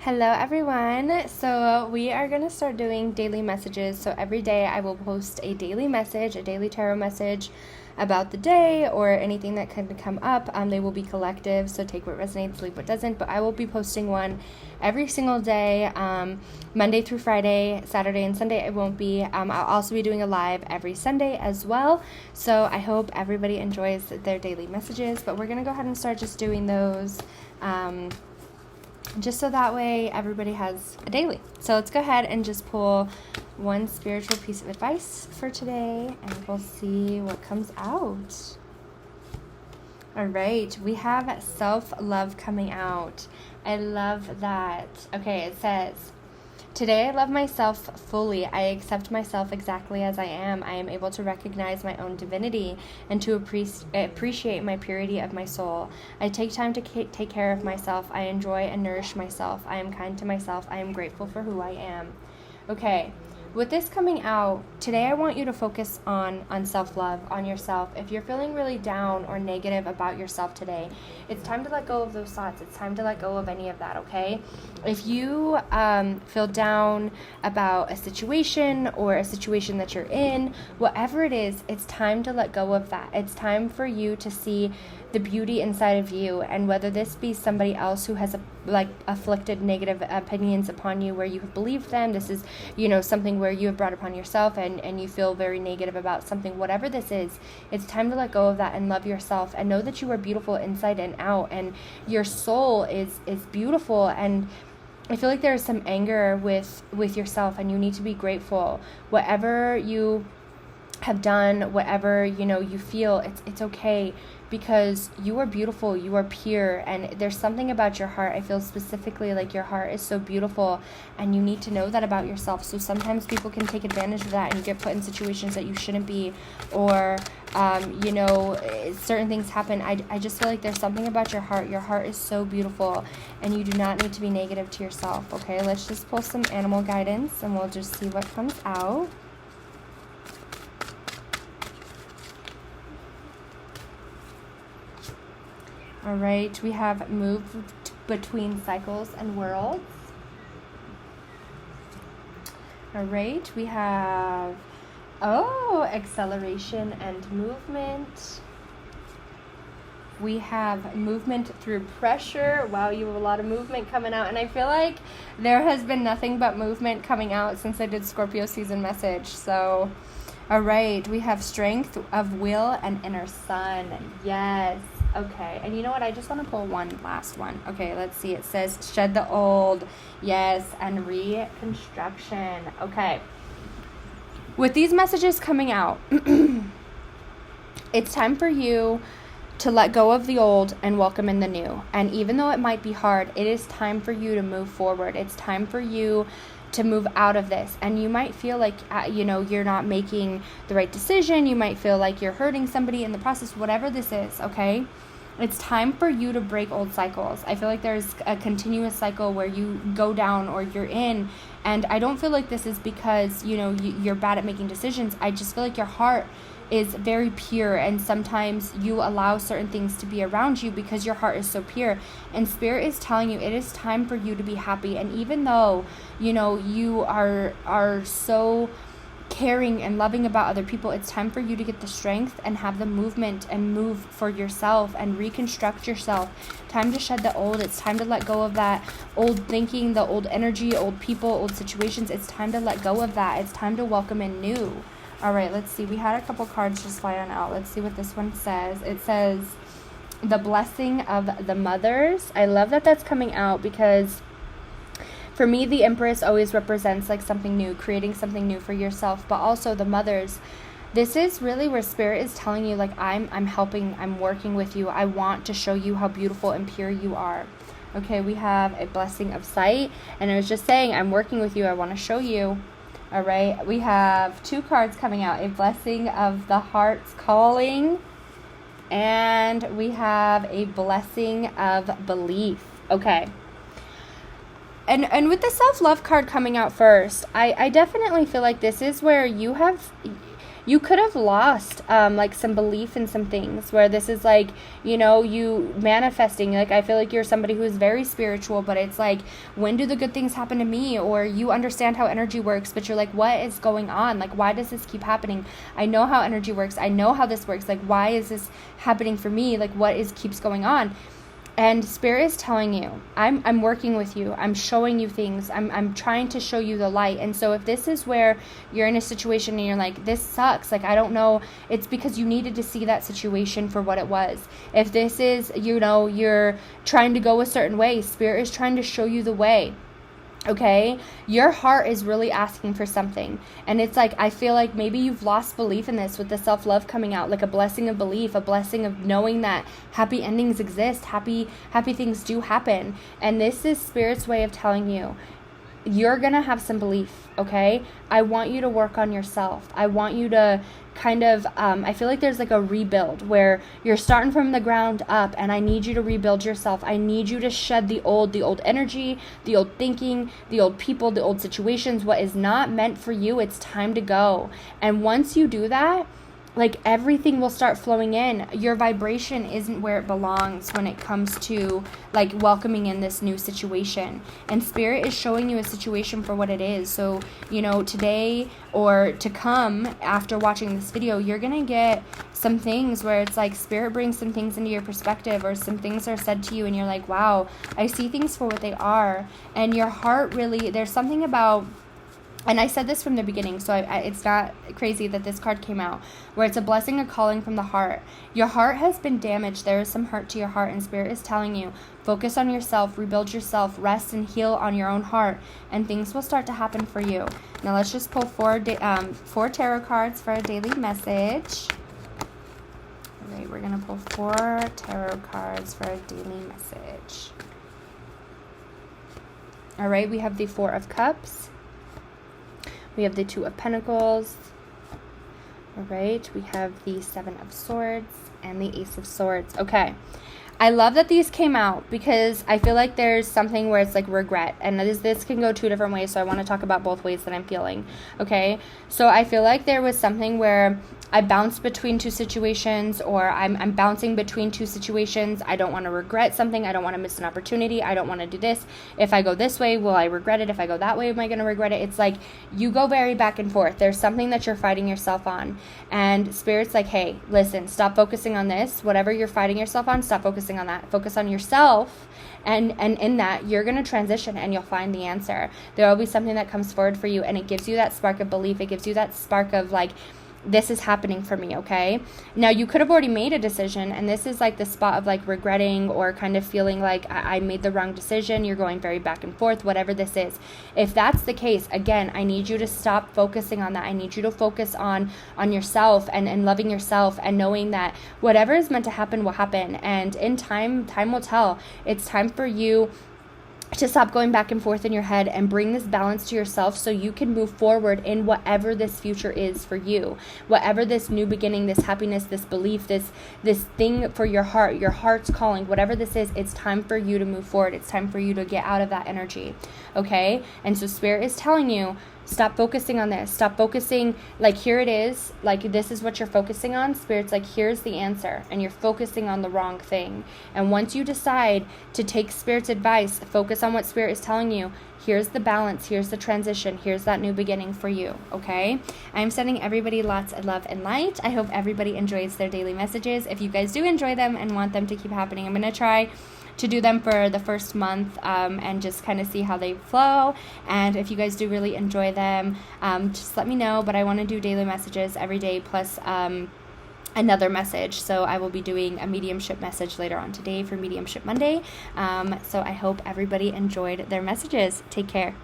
Hello, everyone. So, we are going to start doing daily messages. So, every day I will post a daily message, a daily tarot message about the day or anything that can come up. They will be collective, so take what resonates, leave what doesn't. But I will be posting one every single day, Monday through Friday. Saturday and Sunday I won't be. I'll also be doing a live every Sunday as well. So, I hope everybody enjoys their daily messages. But we're going to go ahead and start just doing those. Just so that way everybody has a daily. So let's go ahead and just pull one spiritual piece of advice for today, and we'll see what comes out. All right, we have self-love coming out. I love that. Okay, it says, today I love myself fully. I accept myself exactly as I am. I am able to recognize my own divinity and to appreciate my purity of my soul. I take time to take care of myself. I enjoy and nourish myself. I am kind to myself. I am grateful for who I am. Okay. With this coming out, today I want you to focus on self-love, on yourself. If you're feeling really down or negative about yourself today, it's time to let go of those thoughts. It's time to let go of any of that, okay? If you feel down about a situation or a situation that you're in, whatever it is, it's time to let go of that. It's time for you to see the beauty inside of you, and whether this be somebody else who has afflicted negative opinions upon you where you have believed them, this is something where you have brought upon yourself and you feel very negative about something, whatever this is, it's time to let go of that and love yourself and know that you are beautiful inside and out, and your soul is beautiful. And I feel like there is some anger with yourself, and you need to be grateful. Whatever you have done, whatever you feel, it's okay, because you are beautiful, you are pure, and there's something about your heart. I feel specifically like your heart is so beautiful, and you need to know that about yourself. So sometimes people can take advantage of that, and you get put in situations that you shouldn't be, or certain things happen. I just feel like there's something about your heart. Your heart is so beautiful, and you do not need to be negative to yourself. Okay, let's just pull some animal guidance, and we'll just see what comes out. All right, we have moved between cycles and worlds. All right, we have, acceleration and movement. We have movement through pressure. Wow, you have a lot of movement coming out. And I feel like there has been nothing but movement coming out since I did Scorpio season message. So, all right, we have strength of will and inner sun. Yes. Okay, and you know what? I just want to pull one last one. Okay, let's see. It says shed the old. Yes, and reconstruction. Okay. With these messages coming out, it's time for you to let go of the old and welcome in the new. And even though it might be hard, it is time for you to move forward. It's time for you to move out of this. And you might feel like you're not making the right decision. You might feel like you're hurting somebody in the process, whatever this is. Okay, it's time for you to break old cycles. I feel like there's a continuous cycle where you go down or you're in, and I don't feel like this is because you're bad at making decisions. I just feel like your heart is very pure, and sometimes you allow certain things to be around you because your heart is so pure, and Spirit is telling you it is time for you to be happy. And even though you are so caring and loving about other people, it's time for you to get the strength and have the movement and move for yourself and reconstruct yourself. Time to shed the old. It's time to let go of that old thinking, the old energy, old people, old situations. It's time to let go of that. It's time to welcome in new. All right, let's see. We had a couple cards just fly on out. Let's see what this one says. It says the blessing of the mothers. I love that that's coming out, because for me, the Empress always represents like something new, creating something new for yourself, but also the mothers. This is really where Spirit is telling you, like, I'm helping, I'm working with you. I want to show you how beautiful and pure you are. Okay, we have a blessing of sight, and I was just saying, I'm working with you. I want to show you. All right, we have two cards coming out, a blessing of the heart's calling, and we have a blessing of belief. Okay. And with the self-love card coming out first, I definitely feel like this is where you you could have lost like some belief in some things, where this is like, you know, you manifesting. Like, I feel like you're somebody who is very spiritual, but it's like, when do the good things happen to me? Or you understand how energy works, but you're like, what is going on? Like, why does this keep happening? I know how energy works. I know how this works. Like, why is this happening for me? Like, what keeps going on? And Spirit is telling you, I'm working with you. I'm showing you things. I'm trying to show you the light. And so if this is where you're in a situation and you're like, this sucks, like, I don't know, it's because you needed to see that situation for what it was. If this is, you know, you're trying to go a certain way, Spirit is trying to show you the way. Okay, your heart is really asking for something. And it's like, I feel like maybe you've lost belief in this with the self-love coming out, like a blessing of belief, a blessing of knowing that happy endings exist, happy things do happen. And this is Spirit's way of telling you, you're going to have some belief, okay? I want you to work on yourself. I want you to kind of, I feel like there's like a rebuild where you're starting from the ground up, and I need you to rebuild yourself. I need you to shed the old energy, the old thinking, the old people, the old situations, what is not meant for you. It's time to go. And once you do that, like, everything will start flowing in. Your vibration isn't where it belongs when it comes to like welcoming in this new situation. And Spirit is showing you a situation for what it is. So, you know, today or to come after watching this video, you're going to get some things where it's like Spirit brings some things into your perspective, or some things are said to you and you're like, wow, I see things for what they are. And your heart really, there's something about, and I said this from the beginning, so it's not crazy that this card came out, where it's a blessing, a calling from the heart. Your heart has been damaged. There is some hurt to your heart, and Spirit is telling you, focus on yourself, rebuild yourself, rest and heal on your own heart, and things will start to happen for you. Now let's just pull four tarot cards for a daily message. All right, we're going to pull 4 tarot cards for a daily message. All right, we have the 4 of Cups. We have the 2 of Pentacles. All right, we have the 7 of Swords and the Ace of Swords. Okay, I love that these came out, because I feel like there's something where it's like regret, and this can go 2 different ways, so I want to talk about both ways that I'm feeling. Okay, so I feel like there was something where I bounced between 2 situations, or I'm bouncing between 2 situations. I don't want to regret something. I don't want to miss an opportunity. I don't want to do this. If I go this way, will I regret it? If I go that way, am I going to regret it? It's like you go very back and forth. There's something that you're fighting yourself on. And Spirit's like, hey, listen, stop focusing on this. Whatever you're fighting yourself on, stop focusing on that. Focus on yourself. And in that, you're going to transition and you'll find the answer. There will be something that comes forward for you, and it gives you that spark of belief. It gives you that spark of like, this is happening for me, okay? Now, you could have already made a decision, and this is like the spot of like regretting or kind of feeling like I made the wrong decision. You're going very back and forth, whatever this is. If that's the case, again, I need you to stop focusing on that. I need you to focus on yourself and loving yourself, and knowing that whatever is meant to happen will happen. And in time will tell. It's time for you to stop going back and forth in your head and bring this balance to yourself, so you can move forward in whatever this future is for you, whatever this new beginning, this happiness, this belief, this thing for your heart's calling, whatever this is. It's time for you to move forward. It's time for you to get out of that energy, okay? And so Spirit is telling you, stop focusing on this. Stop focusing, like, here it is. Like, this is what you're focusing on. Spirit's like, here's the answer. And you're focusing on the wrong thing. And once you decide to take Spirit's advice, focus on what Spirit is telling you, here's the balance. Here's the transition. Here's that new beginning for you, okay? I'm sending everybody lots of love and light. I hope everybody enjoys their daily messages. If you guys do enjoy them and want them to keep happening, I'm going to try to do them for the first month and just kind of see how they flow. And if you guys do really enjoy them, just let me know. But I want to do daily messages every day, plus another message. So I will be doing a mediumship message later on today for Mediumship Monday. So I hope everybody enjoyed their messages. Take care.